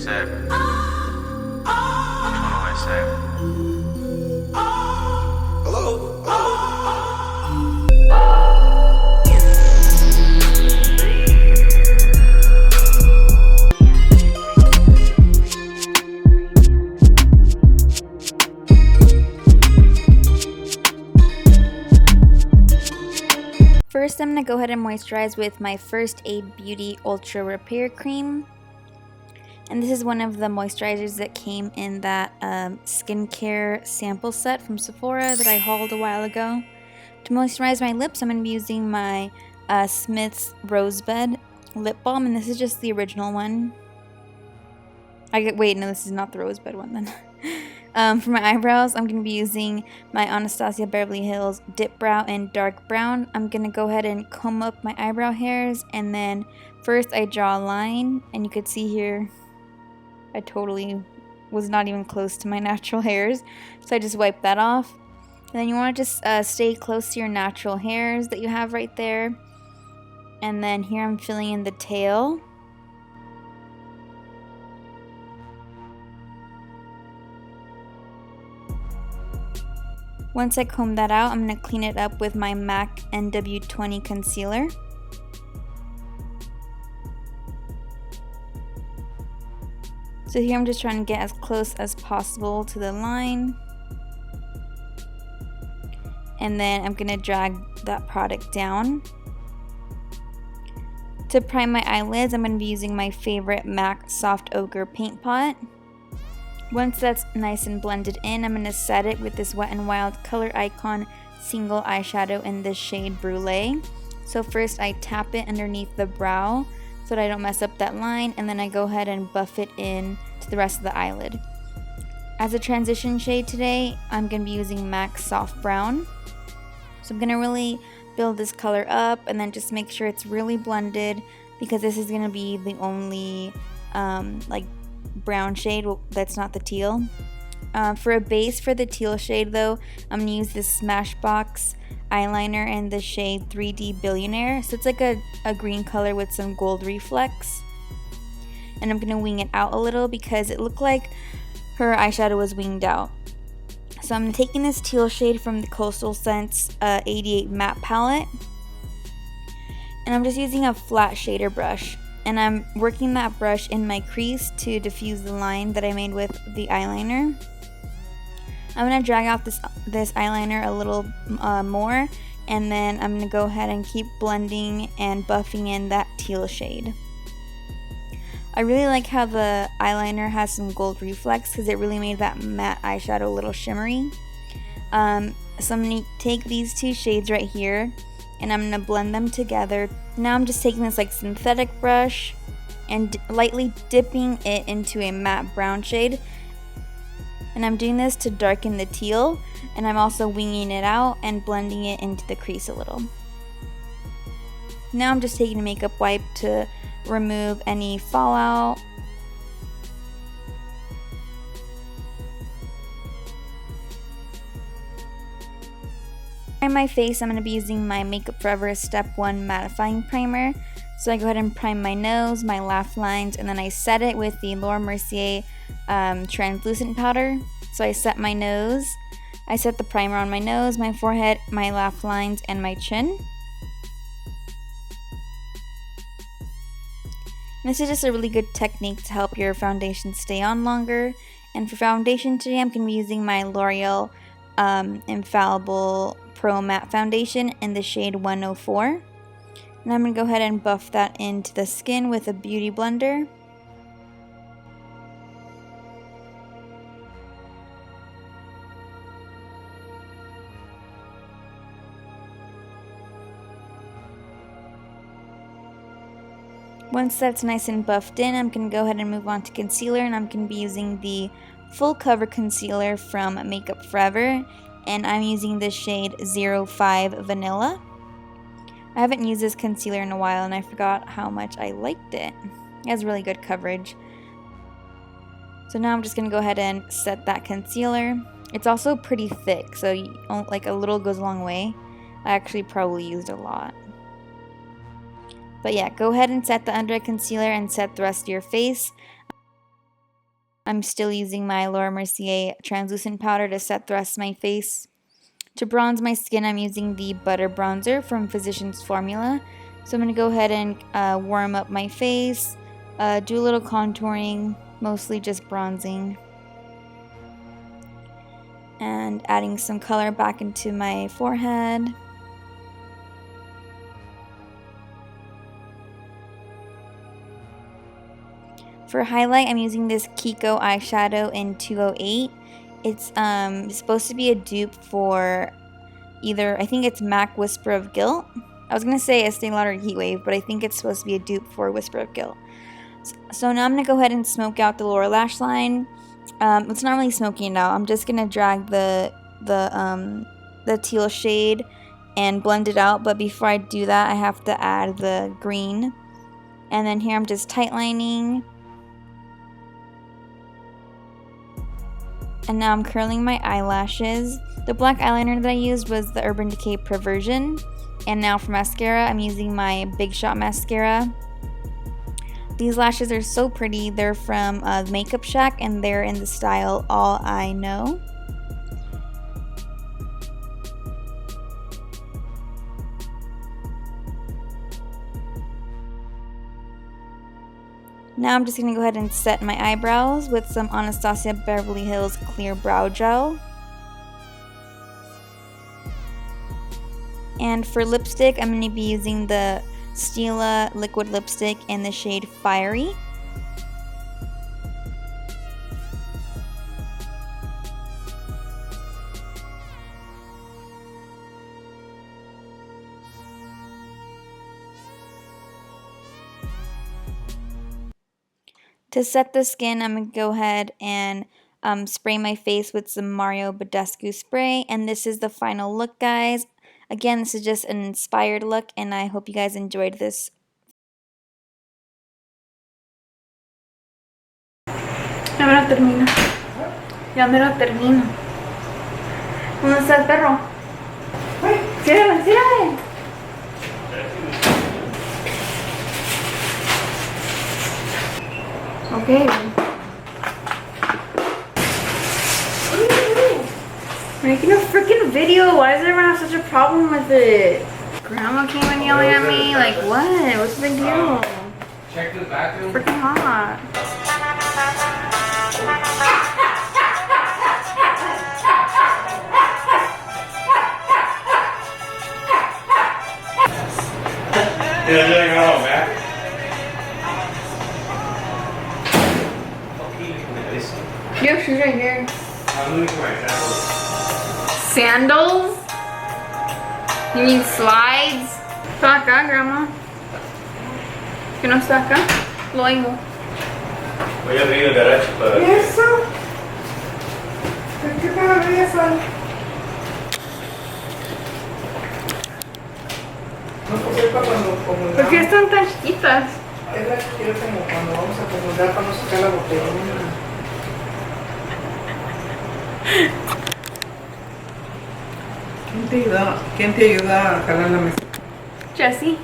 Sip. Which one do I say? Hello? First, I'm going to go ahead and moisturize with my First Aid Beauty Ultra Repair Cream. And this is one of the moisturizers that came in that skincare sample set from Sephora that I hauled a while ago. To moisturize my lips, I'm going to be using my Smith's Rosebud lip balm, and this is just the original one. Wait, no, this is not the Rosebud one then. For my eyebrows, I'm going to be using my Anastasia Beverly Hills Dip Brow in Dark Brown. I'm going to go ahead and comb up my eyebrow hairs, and then first I draw a line, and you could see here I totally was not even close to my natural hairs, so I just wiped that off. And then you want to just stay close to your natural hairs that you have right there. And then here I'm filling in the tail. Once I comb that out, I'm going to clean it up with my MAC NW20 concealer. So here I'm just trying to get as close as possible to the line. And then I'm going to drag that product down. To prime my eyelids, I'm going to be using my favorite MAC Soft Ochre paint pot. Once that's nice and blended in, I'm going to set it with this Wet n Wild Color Icon single eyeshadow in the shade Brulee. So first I tap it underneath the brow so that I don't mess up that line, and then I go ahead and buff it in to the rest of the eyelid. As a transition shade today, I'm going to be using MAC Soft Brown. So I'm going to really build this color up and then just make sure it's really blended, because this is going to be the only like brown shade that's not the teal. For a base for the teal shade though, I'm going to use this Smashbox eyeliner in the shade 3D Billionaire. So it's like a green color with some gold reflex. And I'm going to wing it out a little because it looked like her eyeshadow was winged out. So I'm taking this teal shade from the Coastal Scents 88 matte palette. And I'm just using a flat shader brush. And I'm working that brush in my crease to diffuse the line that I made with the eyeliner. I'm going to drag out this eyeliner a little more, and then I'm going to go ahead and keep blending and buffing in that teal shade. I really like how the eyeliner has some gold reflex because it really made that matte eyeshadow a little shimmery. So I'm going to take these two shades right here and I'm going to blend them together. Now I'm just taking this like synthetic brush and lightly dipping it into a matte brown shade. And I'm doing this to darken the teal, and I'm also winging it out and blending it into the crease a little. Now I'm just taking a makeup wipe to remove any fallout. On my face, I'm going to be using my Makeup Forever Step 1 Mattifying Primer. So I go ahead and prime my nose, my laugh lines, and then I set it with the Mercier translucent powder. So I set my nose, I set the primer on my nose, my forehead, my laugh lines, and my chin. And this is just a really good technique to help your foundation stay on longer. And for foundation today, I'm going to be using my L'Oreal Infallible Pro Matte Foundation in the shade 104. And I'm going to go ahead and buff that into the skin with a beauty blender. Once that's nice and buffed in, I'm going to go ahead and move on to concealer, and I'm going to be using the Full Cover Concealer from Makeup Forever, and I'm using the shade 05 Vanilla. I haven't used this concealer in a while, and I forgot how much I liked it. It has really good coverage. So now I'm just going to go ahead and set that concealer. It's also pretty thick, so like a little goes a long way. I actually probably used a lot. But yeah, go ahead and set the under eye concealer and set the rest of your face. I'm still using my Laura Mercier translucent powder to set the rest of my face. To bronze my skin, I'm using the Butter Bronzer from Physicians Formula. So I'm going to go ahead and warm up my face, do a little contouring, mostly just bronzing, and adding some color back into my forehead. For highlight, I'm using this Kiko eyeshadow in 208. It's supposed to be a dupe for either, I think it's MAC Whisper of Guilt. I was going to say Estee Lauder Heatwave, but I think it's supposed to be a dupe for Whisper of Guilt. So now I'm going to go ahead and smoke out the lower lash line. It's not really smoking it out. I'm just going to drag the teal shade and blend it out. But before I do that, I have to add the green. And then here I'm just tightlining. And now I'm curling my eyelashes. The black eyeliner that I used was the Urban Decay Perversion. And now for mascara, I'm using my Big Shot mascara. These lashes are so pretty. They're from Makeup Shack and they're in the style All I Know. Now I'm just going to go ahead and set my eyebrows with some Anastasia Beverly Hills Clear Brow Gel. And for lipstick, I'm going to be using the Stila liquid lipstick in the shade Fiery. To set the skin, I'm going to go ahead and spray my face with some Mario Badescu spray. And this is the final look, guys. Again, this is just an inspired look, and I hope you guys enjoyed this. Ya me lo termino. Ya me lo termino. ¿Dónde está el perro? ¡Ciérrale, ciérrale! Okay. Making a freaking video. Why does everyone have such a problem with it? Grandma came in yelling at me. Like, what? What's the big deal? Check the bathroom. Freaking hot. Your shoes right here. I'm looking for my Sandals? sandals. You mean slides? Está acá, grandma. ¿Que no está acá? Lo oigo. Voy a abrir el garage para... ¿Y eso? ¿Por qué te abrí eso? No, pues es para cuando acomodamos. ¿Por qué están tan chiquitas? Es la que quiero como cuando vamos a acomodar para no sacar la botella. ¿Quién te ayuda a jalar la mesa? Jessie.